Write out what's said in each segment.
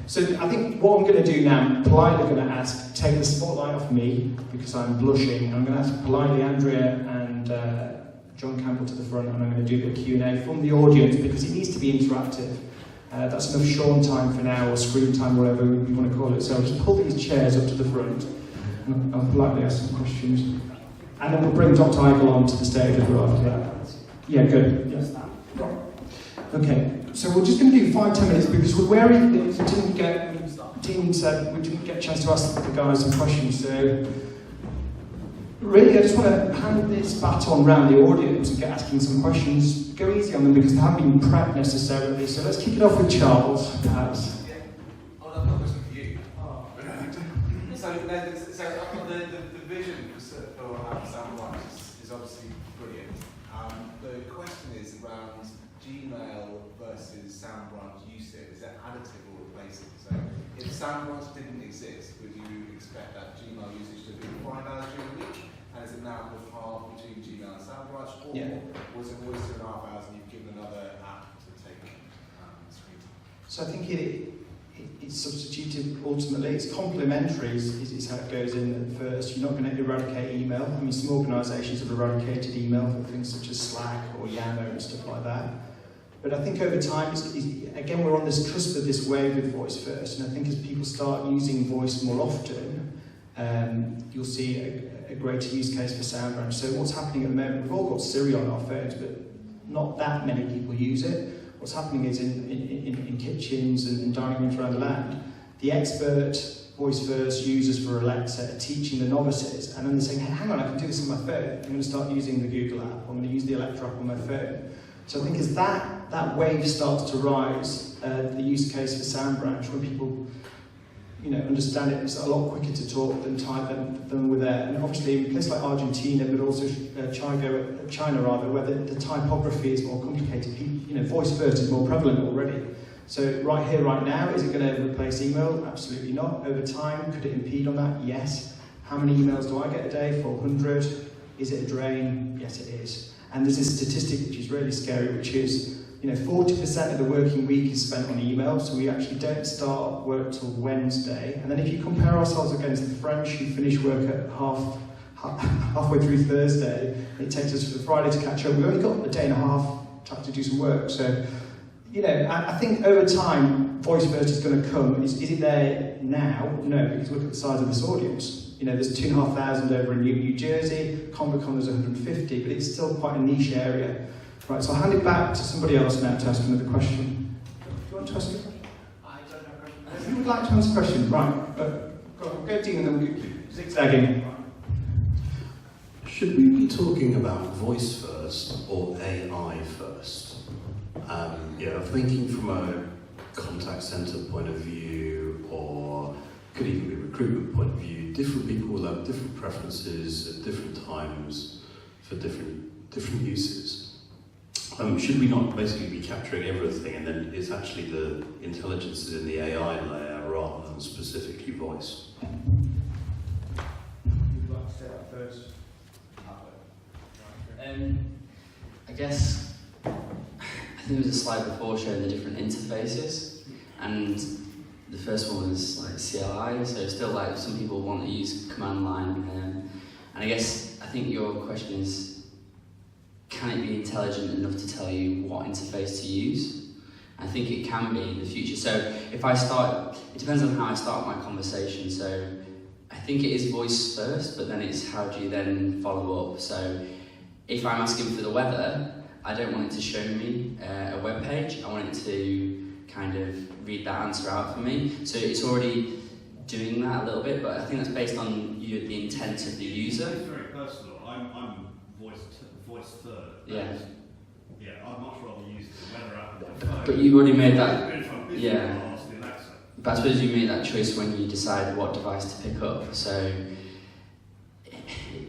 So I think what I'm going to do now, I'm politely going to ask, take the spotlight off me, because I'm blushing, and I'm going to ask politely Andrea and John Campbell to the front, and I'm going to do a bit of Q&A from the audience, because it needs to be interactive. That's enough Sean time for now, or screen time, whatever you want to call it. So I'll just pull these chairs up to the front, and I'll politely ask some questions. And then we'll bring Dr. Eigel onto the stage as well after that. Yeah, good. Yes. Okay, so we're just going to do 5-10 minutes, because we're wary that Dean said we didn't get a chance to ask the guys some questions. So really, I just want to hand this baton around the audience and get asking some questions. Go easy on them, because they haven't been prepped necessarily. So let's kick it off with Charles, perhaps. Oh, I've got a question for you. So the vision for Soundwise is obviously brilliant. The question is around Gmail versus Soundbranch usage. Is that additive or replacing? So if Soundbranch didn't exist, would you expect that Gmail usage to be 5 hours during the week? And is it now half between Gmail and Soundbranch? Or was it always 2.5 hours and you've given another app to take screen time? So I think it's substituted ultimately. It's complementary is how it goes in at first. You're not going to eradicate email. I mean, some organisations have eradicated email for things such as Slack or Yammer and stuff like that. But I think over time, again, we're on this cusp of this wave with voice first. And I think as people start using voice more often, you'll see a greater use case for Soundbranch. So what's happening at the moment, we've all got Siri on our phones, but not that many people use it. What's happening is in kitchens and dining rooms around the land, the expert voice first users for Alexa are teaching the novices, and then they're saying, hey, hang on, I can do this on my phone. I'm going to start using the Google app, I'm going to use the Alexa app on my phone. So I think as that wave starts to rise, the use case for Soundbranch, when people understand it, it's a lot quicker to talk than type than with there. And obviously in places like Argentina, but also China rather, where the typography is more complicated, voice first is more prevalent already. So right here, right now, is it going to replace email? Absolutely not. Over time, could it impede on that? Yes. How many emails do I get a day? 400. Is it a drain? Yes, it is. And there's this statistic which is really scary, which is 40% of the working week is spent on email, so we actually don't start work till Wednesday. And then if you compare ourselves against the French, who finish work at halfway through Thursday, it takes us for Friday to catch up. We've only got a day and a half to do some work. So, I think over time, voice first is going to come. Is it there now? No, because look at the size of this audience. There's 2,500 over in New Jersey, ConverCon there's 150, but it's still quite a niche area. Right, so I'll hand it back to somebody else now to ask another question. Do you want to ask a question? I don't have a question. If you would like to ask a question, right. Go Dean and then we'll zigzagging. Should we be talking about voice first or AI first? I'm thinking from a contact centre point of view, or could even be a recruitment point of view. Different people will have different preferences at different times for different uses. Should we not basically be capturing everything, and then it's actually the intelligence is in the AI layer rather than specifically voice? Would you like to say that first? I guess I think there was a slide before showing the different interfaces, and the first one was like CLI, so still like some people want to use command line, and I think your question is, can it be intelligent enough to tell you what interface to use? I think it can be in the future. So if I start, it depends on how I start my conversation. So I think it is voice first, but then it's how do you then follow up? So if I'm asking for the weather, I don't want it to show me a web page. I want it to kind of read that answer out for me. So it's already doing that a little bit, but I think that's based on the intent of the user. It's very personal. I'm voice third. Yeah. I'd much rather use the weather app. But you've already made that. Yeah. But I suppose you made that choice when you decide what device to pick up. So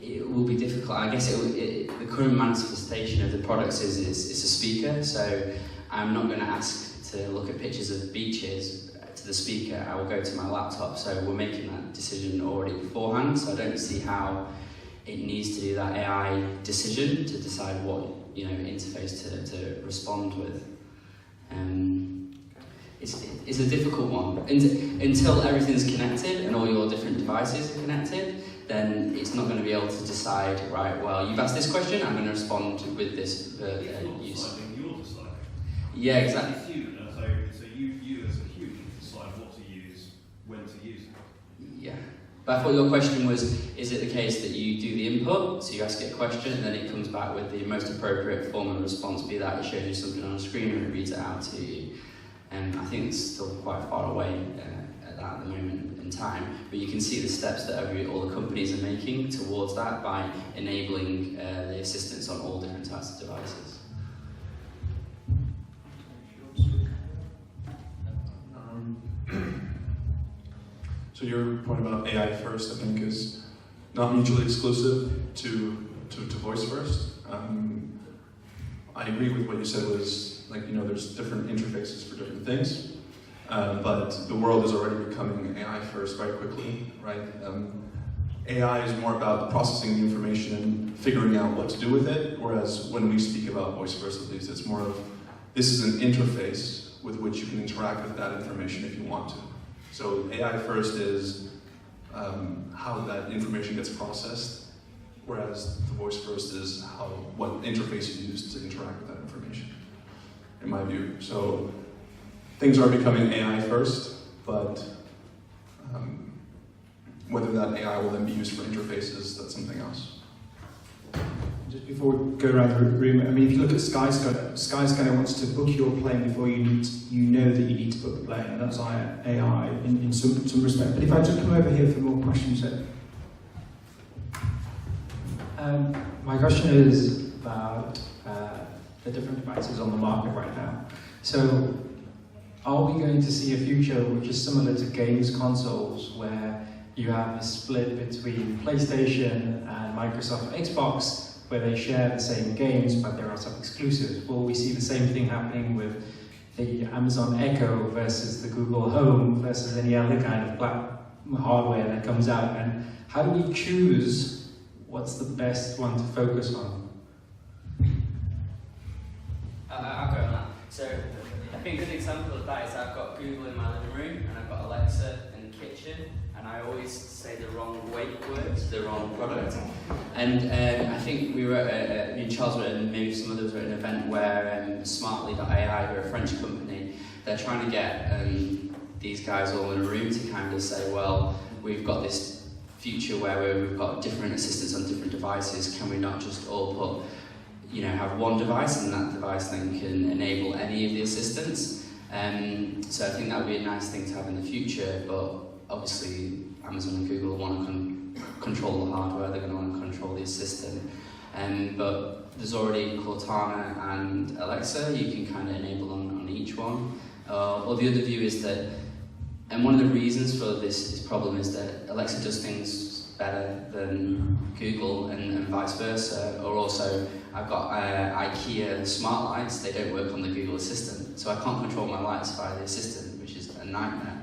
it will be difficult. I guess the current manifestation of the products is a speaker. So I'm not going to ask to look at pictures of beaches to the speaker. I will go to my laptop. So we're making that decision already beforehand. So I don't see how it needs to do that AI decision to decide what interface to respond with. it's a difficult one. Until everything's connected and all your different devices are connected, then it's not going to be able to decide, right, well, you've asked this question, I'm going to respond with this use. You're deciding. Yeah, exactly. It's human, so you as a human decide what to use, when to use it. Yeah. But I thought your question was, is it the case that you do the input, so you ask it a question, and then it comes back with the most appropriate form of response, be that it shows you something on a screen or it reads it out to you. And I think it's still quite far away at the moment in time, but you can see the steps that all the companies are making towards that by enabling the assistance on all different types of devices. So your point about AI first, I think, is not mutually exclusive to voice first. I agree with what you said was, like, you know, there's different interfaces for different things, but the world is already becoming AI first very quickly, right? AI is more about processing the information and figuring out what to do with it, whereas when we speak about voice first, at least, it's more of, this is an interface with which you can interact with that information if you want to. So AI first is how that information gets processed, whereas the voice first is what interface you use to interact with that information, in my view. So things are becoming AI first, but whether that AI will then be used for interfaces, that's something else. Just before we go around the room, I mean, if you look at Skyscanner wants to book your plane before you know that you need to book the plane, and that's AI in some respect. But if I just come over here for more questions, my question is about the different devices on the market right now. So, are we going to see a future which is similar to games consoles, where you have a split between PlayStation and Microsoft Xbox, where they share the same games, but there are some exclusives? Will we see the same thing happening with the Amazon Echo versus the Google Home versus any other kind of hardware that comes out? And how do we choose what's the best one to focus on? I'll go on that. So I think a good example of that is I've got Google in my living room and I've got Alexa in the kitchen, and I always say the wrong wake words, the wrong product. And I think we were at, me and Charles were at, and maybe some others were at an event where Smartly.ai, who are a French company, they're trying to get these guys all in a room to kind of say, well, we've got this future where we've got different assistants on different devices, can we not just all put, you know, have one device, and that device then can enable any of the assistants? So I think that would be a nice thing to have in the future, but obviously Amazon and Google want to control the hardware, they're going to want to control the assistant. But there's already Cortana and Alexa, you can kind of enable on each one. Or the other view is that, and one of the reasons for this problem is that Alexa does things better than Google and vice versa. Or also, I've got IKEA smart lights, they don't work on the Google Assistant, so I can't control my lights via the Assistant, which is a nightmare.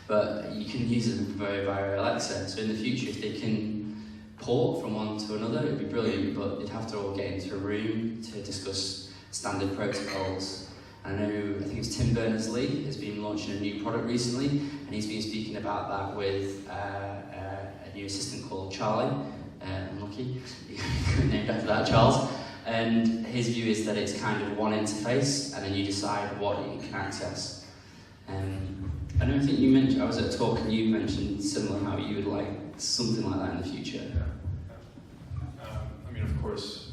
But you can use them via Alexa, so in the future if they can port from one to another, it'd be brilliant, but they'd have to all get into a room to discuss standard protocols. I think it's Tim Berners-Lee has been launching a new product recently, and he's been speaking about that with a new assistant called Charlie. Unlucky, named after that, Charles. And his view is that it's kind of one interface, and then you decide what you can access. I don't think you mentioned, I was at a talk and you mentioned similar how you would like something like that in the future. I mean, of course,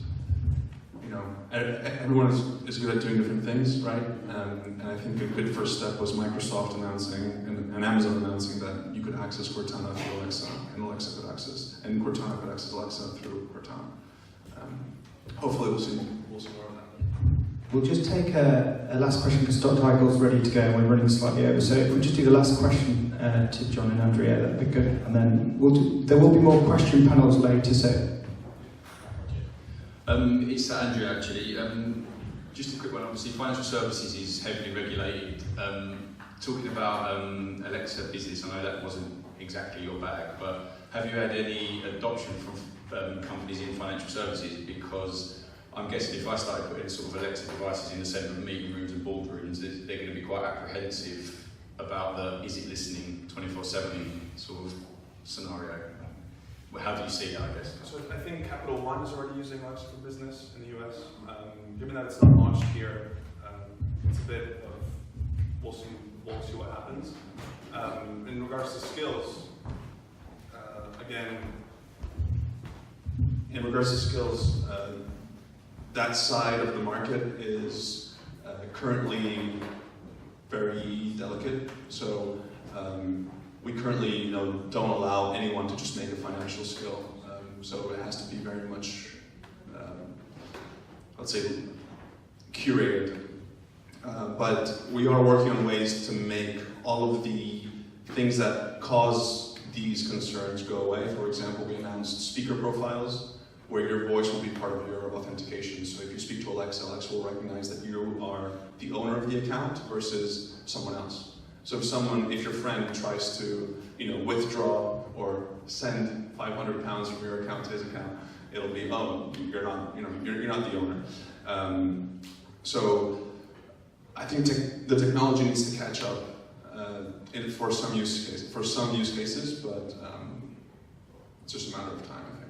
you know, everyone is good at doing different things, right? And I think a good first step was Microsoft announcing and Amazon announcing that you could access Cortana through Alexa, and Alexa could access, and Cortana could access Alexa through Cortana. Hopefully we'll see more of that. we'll just take a last question because Dr. Heigel's ready to go and we're running slightly over. So if we just do the last question to John and Andrea, that'd be good. And then there will be more question panels later, so. It's Andrea actually. Just a quick one. Obviously, financial services is heavily regulated. Talking about Alexa business, I know that wasn't exactly your bag, but have you had any adoption from companies in financial services? Because I'm guessing if I started putting sort of Alexa devices in the centre of meeting rooms and boardrooms, they're going to be quite apprehensive about the is it listening 24/7 sort of scenario. Well, how do you see that, I guess? So I think Capital One is already using Alexa for Business in the US. Given that it's not launched here, it's a bit of we'll see what happens. In regards to skills, again, In regards to skills, that side of the market is currently very delicate. So we currently, don't allow anyone to just make a financial skill. So it has to be very much, let's say, curated. But we are working on ways to make all of the things that cause these concerns go away. For example, we announced speaker profiles, where your voice will be part of your authentication. So if you speak to Alexa, Alexa will recognize that you are the owner of the account versus someone else. So if your friend tries to, withdraw or send £500 from your account to his account, it'll be, oh, you're not the owner. So I think the technology needs to catch up for some use cases, but it's just a matter of time, I think.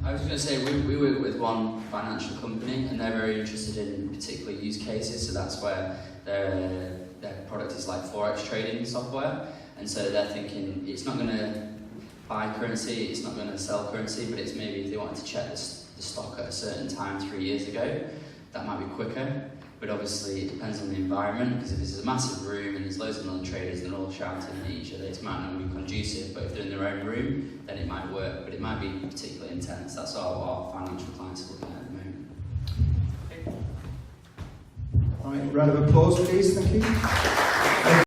I was going to say, we work with one financial company and they're very interested in particular use cases, so that's where their product is like Forex trading software, and so they're thinking it's not going to buy currency, it's not going to sell currency, but it's maybe if they wanted to check the stock at a certain time 3 years ago, that might be quicker. But obviously it depends on the environment, because if it's a massive room and there's loads of non-traders and they're all shouting at each other, it might not be conducive, but if they're in their own room, then it might work, but it might be particularly intense. That's what our financial clients are looking at the moment. All right, round of applause, please, thank you.